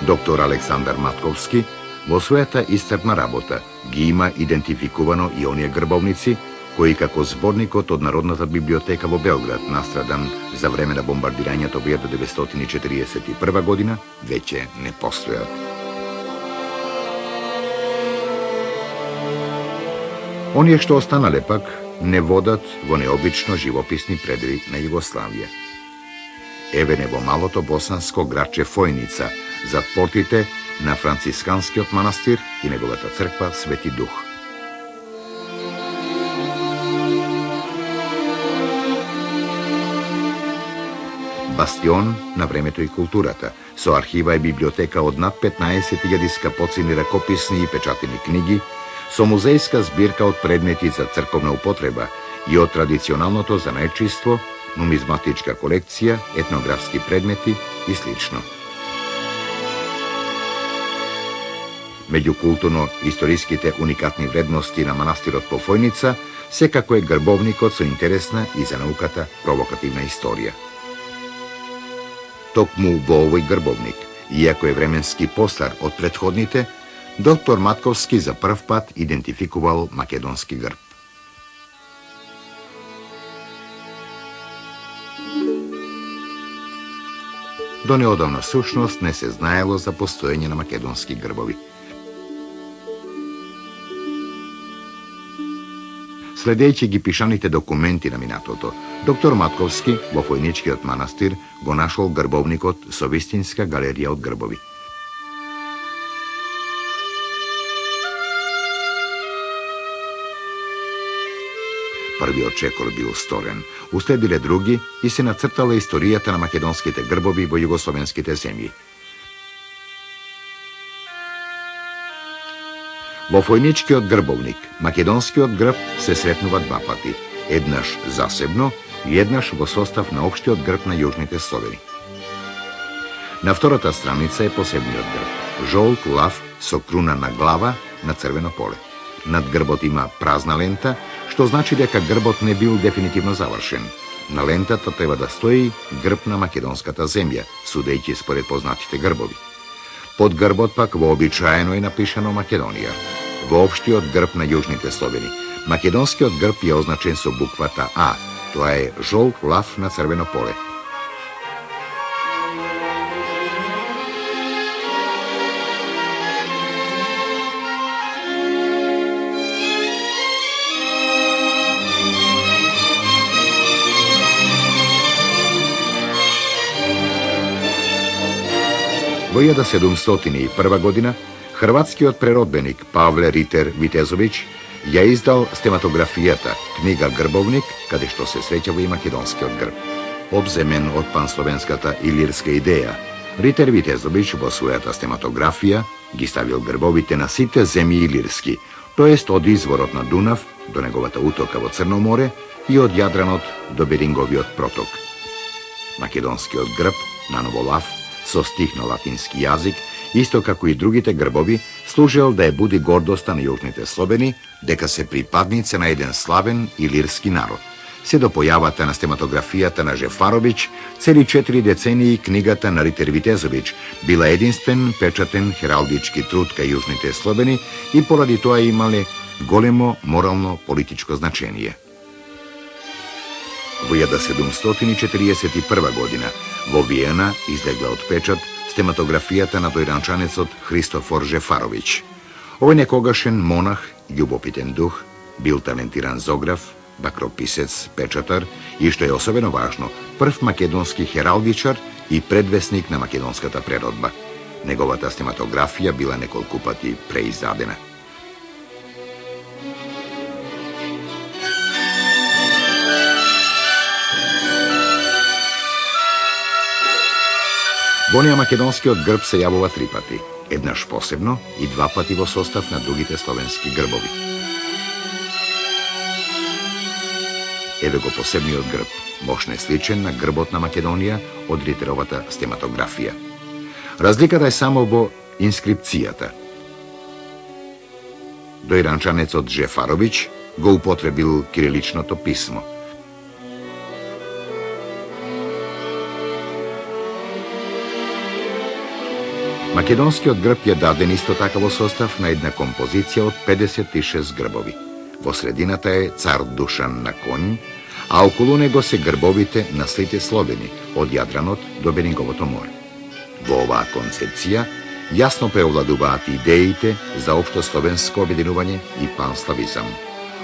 Доктор Александар Матковски во својата исцрпна работа ги има идентификувано и оние грбовници кои како зборникот од Народната библиотека во Белград, настрадан за време на бомбардирањето во 1941 година, веќе не постојат. Оние што останале пак не водат во необично живописни предели на Југославија. Еве не во малото босанско градче Фојница, зад портите на францисканскиот манастир и неговата црква Свети Дух. Бастион на времето и културата, со архива и библиотека од над 15.000 скапоцени ракописни и печатени книги, со музејска збирка од предмети за црковна употреба и од традиционалното занаетчиство, нумизматичка колекција, етнографски предмети и слично. Меѓу културно-историските уникатни вредности на манастирот по Фојница, секако е грбовникот со интересна и за науката провокативна историја. Токму во овој грбовник, иако е временски постар од претходните, доктор Матковски за прв пат идентификувал македонски грб. До неодамна сушност не се знаело за постоење на македонски грбови. Следејќи ги пишаните документи на минатото, доктор Матковски во Фојничкиот манастир го нашол грбовникот со вистинска галерија од грбови. Првиот чекор бил сторен, уследиле други и се нацртала историјата на македонските грбови во југословенските земји. Во Фојничкиот грбовник, македонскиот грб се сретнува два пати, еднаш засебно и еднаш во состав на општиот грб на јужните Словени. На втората страница е посебниот грб, жолт лав со круна на глава на црвено поле. Над грбот има празна лента, што значи дека грбот не бил дефинитивно завршен. На лентата треба да стои грб на македонската земја, судејќи според познатите грбови. Под грбот пак вообичаено е напишано Македонија. Во општиот грб на јужните Словени, македонскиот грб е означен со буквата А. Тоа е жолт лав на црвено поле. Во 1701 година, хрватскиот преродбеник Павле Ритер Витезовиќ ја издал стематографијата, книга Грбовник, каде што се среќава и македонскиот грб. Обземен од пансловенската илирска идеја, Ритер Витезовиќ во својата стематографија ги ставил грбовите на сите земји илирски, тоест од изворот на Дунав до неговата утока во Црно море и од Јадранот до Беринговиот проток. Македонскиот грб, наново лав, со стих на латински јазик, исто како и другите грбови, служел да ја буди гордоста на јужните Словени, дека се припадници на еден славен илирски народ. Се до појавата на стематографијата на Жефаровиќ, цели 4 децении книгата на Ритер Витезовиќ била единствен печатен хералдички труд кај јужните Словени и поради тоа имале големо морално-политичко значение. Во 1741 година во Виена излегла од печат стематографијата на дојранчанецот Христофор Жефаровиќ. Овој некогашен монах, љубопитен дух, бил талентиран зограф, бакрописец, печатар и, што е особено важно, прв македонски хералдичар и предвесник на македонската преродба. Неговата стематографија била неколку пати преиздадена. Во неа македонскиот грб се јавува 3 пати, еднаш посебно и 2 пати во состав на другите словенски грбови. Еве го посебниот грб, мошне сличен на грбот на Македонија од Ритеровата стематографија. Разликата е само во инскрипцијата. Дојранчанецот Жефаровиќ го употребил кириличното писмо. Македонскиот грб je даден исто така во состав на една композиција од 56 грбови. Во средината е цар Душан на конј, а околу него се грбовите на сите слобени, од Јадранот до Бениговото море. Во оваа концепција јасно преовладуваат идеите за општо словенско обединување и панславизам.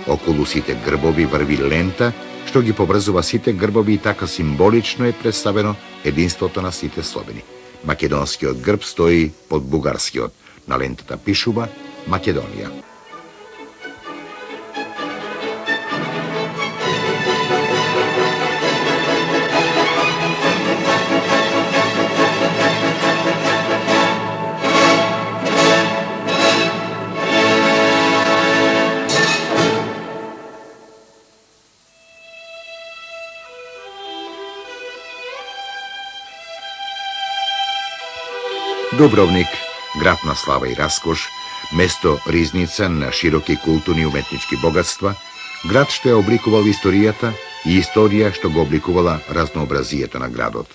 Околу сите грбови врви лента, што ги поврзува сите грбови и така символично е представено единството на сите слобени. Македонскиот грб стои под бугарскиот. На лентата пишува Македонија. Дубровник, град на слава и раскош, место ризница на широки културни и уметнички богатства, град што ја обликувал историјата и историја што го обликувала разнообразието на градот.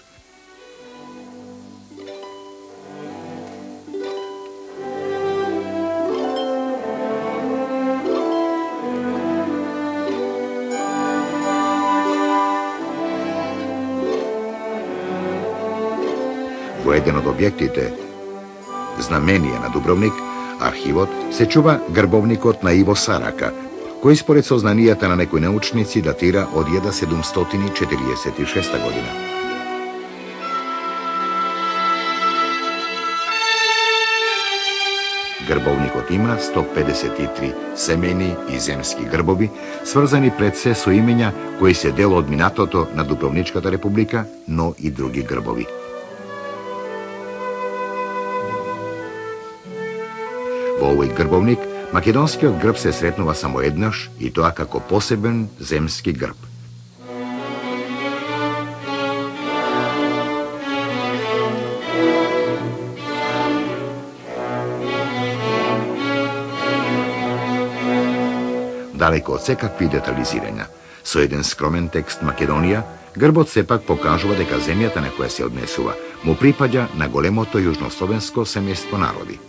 Во еден од објектите Знаменија на Дубровник, архивот, се чува грбовникот на Иво Сарака, кој според сознанијата на некои научници датира од 1746 година. Грбовникот има 153 семејни и земски грбови, сврзани пред се со имења кои се дел од минатото на Дубровничката република, но и други грбови. Во овој грбовник, македонскиот грб се сретнува само еднаш и тоа како посебен земски грб. Далеко од секакви детализирања, со еден скромен текст Македонија, грбот сепак покажува дека земјата на која се однесува му припаѓа на големото јужнословенско семејство народи.